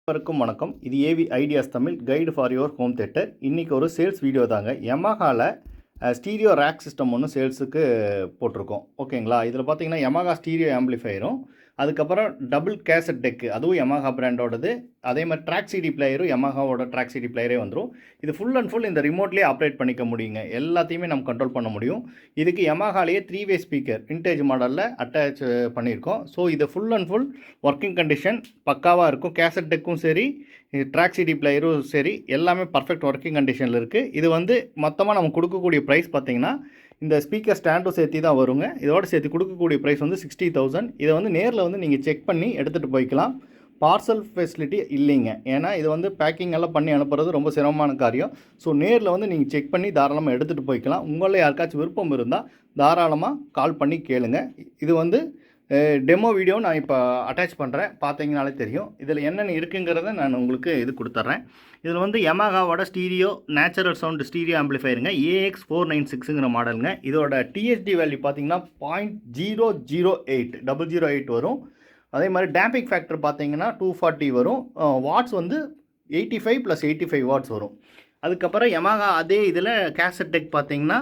அனைவருக்கும் வணக்கம். இது AV Ideas Tamil guide for your home theatre. இன்றைக்கி ஒரு சேல்ஸ் வீடியோ தாங்க. யமஹாவில் ஸ்டீரியோ ரேக் சிஸ்டம் ஒன்று சேல்ஸுக்கு போட்டிருக்கோம். ஓகேங்களா? இதில் பார்த்தீங்கன்னா யமஹா ஸ்டீரியோ ஆம்பிளிஃபையரும், அதுக்கப்புறம் டபுள் கேசட் டெக்கு, அதுவும் யமஹா பிராண்டோடது. அதே மாதிரி ட்ராக் சிடி பிளேயரும் யமஹாவோட ட்ராக் சிடி பிளேயரே வந்துடும். இது ஃபுல் அண்ட் ஃபுல் இந்த ரிமோட்லேயே ஆப்ரேட் பண்ணிக்க முடியுங்க. எல்லாத்தையுமே நம்ம கண்ட்ரோல் பண்ண முடியும். இதுக்கு யமஹாலேயே 3-வே ஸ்பீக்கர் விண்டேஜ் மாடலில் அட்டாச் பண்ணியிருக்கோம். ஸோ இது full and full working condition பக்காவாக இருக்கும். கேசட் டெக்கும் சரி, ட்ராக் சிடி பிளேயரும் சரி, எல்லாமே பர்ஃபெக்ட் ஒர்க்கிங் கண்டிஷனில் இருக்குது. இது வந்து மொத்தமாக நம்ம கொடுக்கக்கூடிய ப்ரைஸ் பார்த்திங்கன்னா, இந்த ஸ்பீக்கர் ஸ்டாண்டும் சேர்த்து தான் வருங்க. இதோட சேர்த்து கொடுக்கக்கூடிய ப்ரைஸ் வந்து 60,000. இதை வந்து நேரில் வந்து நீங்கள் செக் பண்ணி எடுத்துகிட்டு போய்க்கலாம். பார்சல் ஃபெசிலிட்டி இல்லைங்க. ஏன்னா இது வந்து பேக்கிங் எல்லாம் பண்ணி அனுப்புறது ரொம்ப சிரமமான காரியம். ஸோ நேரில் வந்து நீங்கள் செக் பண்ணி தாராளமாக எடுத்துகிட்டு போய்க்கலாம். உங்களில் யாருக்காச்சும் விருப்பம் இருந்தால் தாராளமாக கால் பண்ணி கேளுங்க. இது வந்து டெமோ வீடியோ நான் இப்போ அட்டாச் பண்ணுறேன், பார்த்தீங்கனாலே தெரியும். இதில் என்னென்ன இருக்குங்கிறத நான் உங்களுக்கு இது கொடுத்துட்றேன். இதில் வந்து யமஹாவோட ஸ்டீரியோ நேச்சுரல் சவுண்ட் ஸ்டீரியோ ஆம்பிளிஃபையருங்க, AX496ங்கிற மாடலுங்க. இதோட டிஎஸ்டி வேல்யூ பார்த்தீங்கன்னா 0.008 008 வரும். அதே மாதிரி டேம்பிங் ஃபேக்டர் பார்த்தீங்கன்னா 240 வரும். வாட்ஸ் வந்து 85 + 85 வாட்ஸ் வரும். அதுக்கப்புறம் யமஹா அதே இதில் கேசட் டெக் பார்த்தீங்கன்னா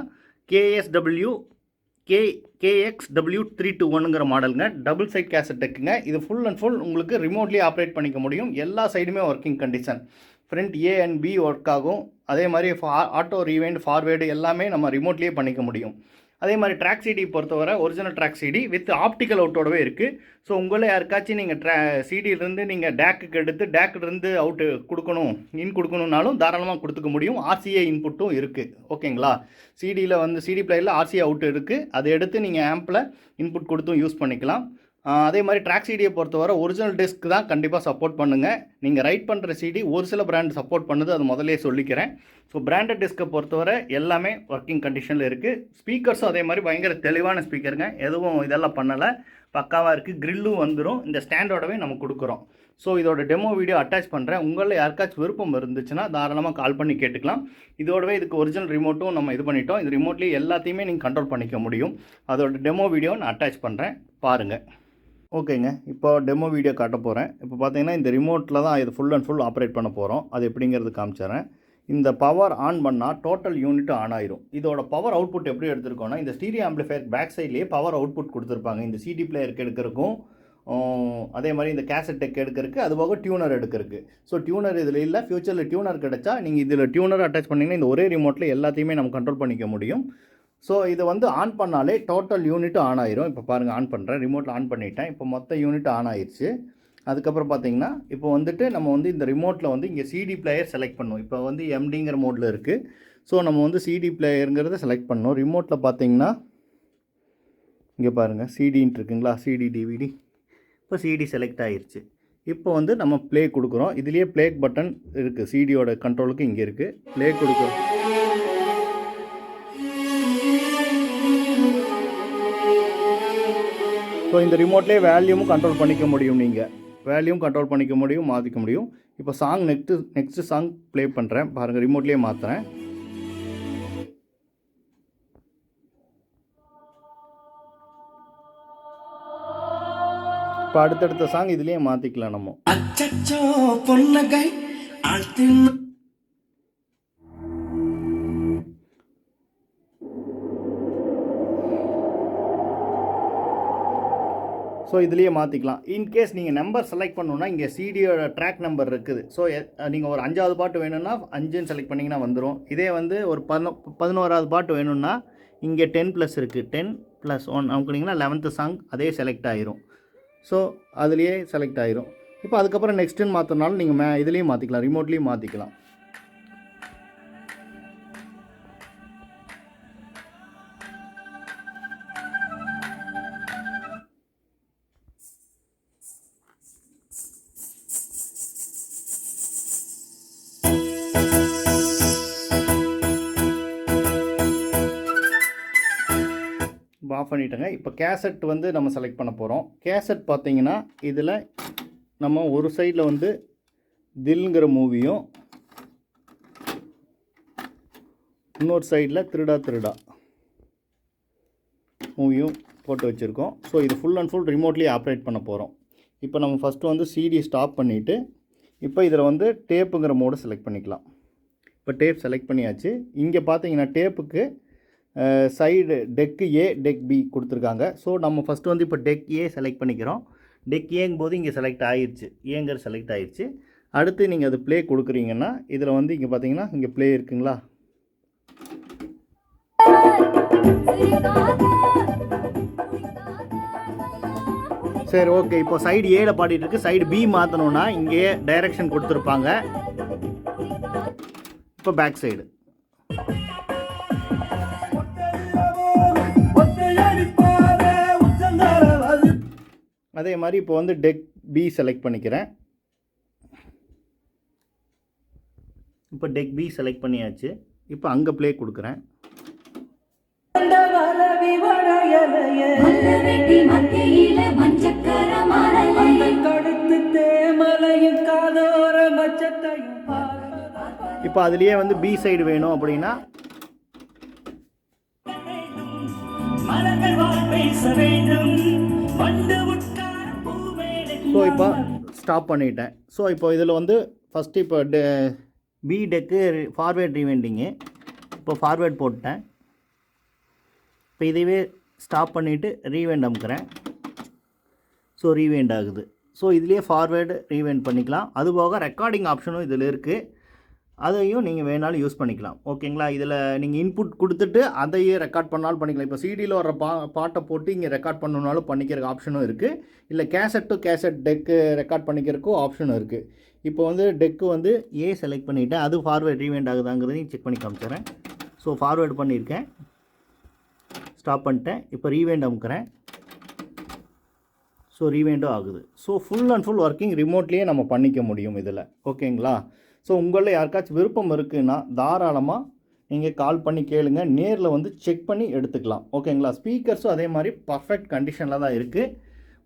KXW321ங்கிற மாடலுங்க. டபுள் சைட் கேசட் டெக்குங்க. இது ஃபுல் அண்ட் ஃபுல் உங்களுக்கு ரிமோட்லேயே ஆப்ரேட் பண்ணிக்க முடியும். எல்லா சைடுமே working condition. Front A and B work ஆகும். அதே மாதிரி ஆட்டோ ரீவைண்ட் ஃபார்வேர்டு எல்லாமே நம்ம ரிமோட்லேயே பண்ணிக்க முடியும். அதே மாதிரி ட்ராக் சிடி பொறுத்தவரை original track CD with optical அவுட்டோடவே இருக்குது. ஸோ உங்களே யாருக்காச்சும் நீங்கள் சிடியிலேருந்து நீங்கள் டேக்குக்கு எடுத்து டேக்கிலிருந்து அவுட்டு கொடுக்கணும், கொடுக்கணுன்னாலும் தாராளமாக கொடுத்துக்க முடியும். RCA இன்புட்டும் இருக்குது. ஓகேங்களா? சிடியில் வந்து சிடி பிளேயரில் RCA அவுட் இருக்குது. அதை எடுத்து நீங்கள் ஆம்பில் இன்புட் கொடுத்தும் யூஸ் பண்ணிக்கலாம். அதே மாதிரி ட்ராக் சிடியை பொறுத்தவரை ஒரிஜினல் டிஸ்க் தான் கண்டிப்பாக சப்போர்ட் பண்ணுங்கள். நீங்கள் ரைட் பண்ணுற சிடி ஒரு சில பிராண்ட் சப்போர்ட் பண்ணுது, அது முதலே சொல்லிக்கிறேன். ஸோ பிராண்டட் டிஸ்க்கை பொறுத்தவரை எல்லாமே ஒர்க்கிங் கண்டிஷனில் இருக்குது. ஸ்பீக்கர்ஸும் அதே மாதிரி பயங்கர தெளிவான ஸ்பீக்கருங்க. எதுவும் இதெல்லாம் பண்ணலை, பக்காவாக இருக்குது. க்ரில்லும் வந்துடும். இந்த ஸ்டாண்டோடவே நம்ம கொடுக்குறோம். ஸோ இதோட டெமோ வீடியோ அட்டாச் பண்ணுறேன். உங்களில் யாருக்காச்சும் விருப்பம் இருந்துச்சுன்னா தாராளமாக கால் பண்ணி கேட்டுக்கலாம். இதோடவே இதுக்கு ஒரிஜினல் ரிமோட்டும் நம்ம இது பண்ணிட்டோம். இது ரிமோட்லேயே எல்லாத்தையுமே நீங்கள் கண்ட்ரோல் பண்ணிக்க முடியும். அதோட டெமோ வீடியோ நான் அட்டாச் பண்ணுறேன், பாருங்கள். ஓகேங்க, இப்போ டெமோ வீடியோ காட்ட போகிறேன். இப்போ பார்த்தீங்கன்னா இந்த ரிமோட்டில் தான் இது ஃபுல் அண்ட் ஃபுல் ஆப்ரேட் பண்ண போகிறோம். அது எப்படிங்கிறது காமிச்சிடுறேன். இந்த பவர் ஆன் பண்ணால் டோட்டல் யூனிட் ஆன் ஆயிரும். இதோட பவர் அவுட்புட் எப்படி எடுத்துருக்கோன்னா, இந்த ஸ்டீரியோ ஆம்பிளிஃபையர் பேக் சைட்லேயே பவர் அவுட்புட் கொடுத்துருப்பாங்க. இந்த சிடி பிளேயருக்கு எடுக்கிறதுக்கும், அதே மாதிரி இந்த கேசட் டெக் எடுக்கிறதுக்கு, அது போக டியூனர் எடுக்கிறதுக்கு. ஸோ டியூனர் இதில் இல்லை. ஃபியூச்சரில் டியூனர் கிடச்சா நீங்கள் இதில் டியூனர் அட்டாச் பண்ணிங்கன்னா இந்த ஒரே ரிமோட்டில் எல்லாத்தையுமே நம்ம கண்ட்ரோல் பண்ணிக்க முடியும். ஸோ இதை வந்து ஆன் பண்ணாலே டோட்டல் யூனிட் ஆன் ஆயிரும். இப்போ பாருங்கள், ஆன் பண்ணுறேன். ரிமோட்டில் ஆன் பண்ணிட்டேன். இப்போ மொத்த யூனிட் ஆன் ஆயிடுச்சு. அதுக்கப்புறம் பார்த்தீங்கன்னா இப்போ வந்துட்டு நம்ம வந்து இந்த ரிமோட்டில் வந்து இங்கே சிடி பிளேயர் செலக்ட் பண்ணணும். இப்போ வந்து MDங்கிற மோடில் இருக்குது. ஸோ நம்ம வந்து சிடி பிளேயருங்கிறத செலக்ட் பண்ணணும். ரிமோட்டில் பார்த்தீங்கன்னா இங்கே பாருங்கள், சிடின்ட்டு இருக்குங்களா, CD DVD. இப்போ சிடி செலக்ட் ஆகிருச்சு. இப்போ வந்து நம்ம ப்ளே கொடுக்குறோம். இதுலேயே ப்ளே பட்டன் இருக்குது. சிடியோட கண்ட்ரோலுக்கு இங்கே இருக்குது. ப்ளே கொடுக்குறோம். ஸோ இந்த ரிமோட்லேயே வேல்யூமும் கண்ட்ரோல் பண்ணிக்க முடியும். நீங்கள் வேல்யூம் கண்ட்ரோல் பண்ணிக்க முடியும், மாற்றிக்க முடியும். இப்போ சாங் நெக்ஸ்ட்டு சாங் ப்ளே பண்ணுறேன். பாருங்கள், ரிமோட்லேயே மாற்றுறேன். இப்போ அடுத்தடுத்த சாங் இதுலேயே மாற்றிக்கலாம் நம்ம. ஸோ இதுலேயே மாற்றிக்கலாம். இன்கேஸ் நீங்கள் நம்பர் செலக்ட் பண்ணணுன்னா இங்கே சிடியோட ட்ராக் நம்பர் இருக்குது. ஸோ நீங்கள் ஒரு 5வது பாட்டு வேணும்னா 5ன்னு செலக்ட் பண்ணிங்கன்னா வந்துடும். இதே வந்து ஒரு 11வது பாட்டு வேணும்னா இங்கே 10+ இருக்குது. 10+1 அமுக்குனிங்கன்னா 11th சாங் அதே செலக்ட் ஆகிரும். ஸோ அதுலேயே செலக்ட் ஆகிரும். இப்போ அதுக்கப்புறம் நெக்ஸ்ட்டுன்னு மாற்றினாலும் நீங்கள் இதுலேயும் மாற்றிக்கலாம், ரிமோட்லேயும் மாற்றிக்கலாம். ஆஃப் பண்ணிட்டேங்க. இப்போ கேசட் வந்து நம்ம செலக்ட் பண்ண போகிறோம். கேசட் பார்த்தீங்கன்னா இதில் நம்ம ஒரு சைடில் வந்து தில்ங்கிற மூவியும், இன்னொரு சைடில் திருடா மூவியும் போட்டு வச்சுருக்கோம். ஸோ இது ஃபுல் அண்ட் ஃபுல் ரிமோட்லேயே ஆப்ரேட் பண்ண போகிறோம். இப்போ நம்ம ஃபஸ்ட்டு வந்து சிடி ஸ்டாப் பண்ணிவிட்டு இப்போ இதில் வந்து டேப்புங்கிற மோடு செலக்ட் பண்ணிக்கலாம். இப்போ டேப் செலக்ட் பண்ணியாச்சு. இங்கே பார்த்தீங்கன்னா டேப்புக்கு சைடு டெக்கு ஏ டெக் பி கொடுத்துருக்காங்க. ஸோ நம்ம ஃபஸ்ட்டு வந்து இப்போ டெக் ஏ செலக்ட் பண்ணிக்கிறோம். டெக் ஏங்கும் போது இங்கே செலக்ட் ஆயிடுச்சு, ஏங்கிற செலக்ட் ஆயிடுச்சு. அடுத்து நீங்கள் அது ப்ளே கொடுக்குறீங்கன்னா இதில் வந்து இங்கே பார்த்தீங்கன்னா இங்கே ப்ளே இருக்குங்களா. சரி, ஓகே. இப்போ சைடு ஏல பாடிட்டு இருக்கு. சைடு பி மாற்றணுன்னா இங்கே டைரக்ஷன் கொடுத்துருப்பாங்க. இப்போ பேக் சைடு அதே மாதிரி இப்போ வந்து டெக் பி செலக்ட் பண்ணிக்கிறேன். இப்போ டெக் பி செலக்ட் பண்ணியாச்சு. இப்போ அங்கே ப்ளே கொடுக்குறேன். இப்போ அதுலேயே வந்து பி சைடு வேணும் அப்படின்னா ஸோ இப்போ ஸ்டாப் பண்ணிட்டேன். ஸோ இப்போ இதில் வந்து ஃபஸ்ட்டு இப்போ பி டெக்கு ஃபார்வேர்ட் ரீவைண்டிங்கு. இப்போ ஃபார்வேர்ட் போட்டேன். இப்போ இதைவே ஸ்டாப் பண்ணிவிட்டு ரீவைண்ட் அமுக்கிறேன். ஸோ ரீவைண்ட் ஆகுது. ஸோ இதுலேயே ஃபார்வேர்டு ரீவைண்ட் பண்ணிக்கலாம். அதுபோக ரெக்கார்டிங் ஆப்ஷனும் இதில் இருக்குது. அதையும் நீங்கள் வேணாலும் யூஸ் பண்ணிக்கலாம். ஓகேங்களா. இதில் நீங்கள் இன்புட் கொடுத்துட்டு அதையே ரெக்கார்ட் பண்ணாலும் பண்ணிக்கலாம். இப்போ சிடியில் வர பாட்டை போட்டு இங்கே ரெக்கார்ட் பண்ணணுனாலும் பண்ணிக்கிற ஆப்ஷனும் இருக்குது. இல்லை cassette to cassette deck record பண்ணிக்கிறதுக்கும் ஆப்ஷனும் இருக்குது. இப்போ வந்து டெக்கு வந்து ஏ செலக்ட் பண்ணிவிட்டேன். அது ஃபார்வேர்ட் ரீவைண்ட் ஆகுதாங்கிறதையும் செக் பண்ணி காமிச்சிடுறேன். ஸோ ஃபார்வேர்டு பண்ணியிருக்கேன், ஸ்டாப் பண்ணிட்டேன். இப்போ ரீவைண்ட் அமுக்கிறேன். ஸோ ரீவைண்டும் ஆகுது. So full and full working ரிமோட்லேயே நம்ம பண்ணிக்க முடியும் இதில். ஓகேங்களா. ஸோ உங்களில் யாருக்காச்சும் விருப்பம் இருக்குதுன்னா தாராளமாக நீங்கள் கால் பண்ணி கேளுங்க. நேரில் வந்து செக் பண்ணி எடுத்துக்கலாம். ஓகேங்களா. ஸ்பீக்கர்ஸும் அதே மாதிரி பர்ஃபெக்ட் கண்டிஷனில் தான் இருக்குது.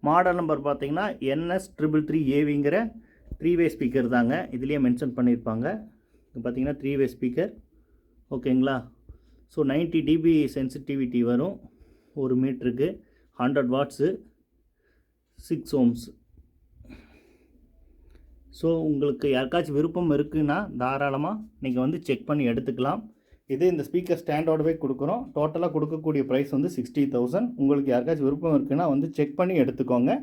மாடல் நம்பர் பார்த்தீங்கன்னா NS333AVங்கிற 3-வே ஸ்பீக்கர் தாங்க. இதுலேயே மென்ஷன் பண்ணியிருப்பாங்க. இது பார்த்தீங்கன்னா 3-வே ஸ்பீக்கர். ஓகேங்களா. ஸோ 90 dB சென்சிட்டிவிட்டி வரும். 1 மீட்டருக்கு 100 வாட்ஸு 6 ohms. ஸோ உங்களுக்கு யாருக்காச்சும் விருப்பம் இருக்குன்னா தாராளமாக நீங்கள் வந்து செக் பண்ணி எடுத்துக்கலாம். இது இந்த ஸ்பீக்கர் ஸ்டாண்டோடவே கொடுக்குறோம். டோட்டலாக கொடுக்கக்கூடிய ப்ரைஸ் வந்து 60,000. உங்களுக்கு யாருக்காச்சும் விருப்பம் இருக்குன்னா வந்து செக் பண்ணி எடுத்துக்கோங்க.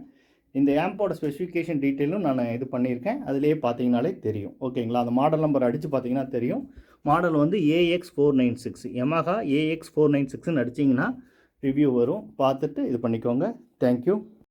இந்த ஆம்போட ஸ்பெசிஃபிகேஷன் டீட்டெயிலும் நான் இது பண்ணியிருக்கேன். அதிலேயே பார்த்தீங்கனாலே தெரியும். ஓகேங்களா. அந்த மாடல் நம்பர் அடித்து பார்த்தீங்கன்னா தெரியும். மாடல் வந்து AX496 Yamaha AX496ன்னு அடிச்சிங்கன்னா ரிவ்யூ வரும். பார்த்துட்டு இது பண்ணிக்கோங்க. தேங்க்யூ.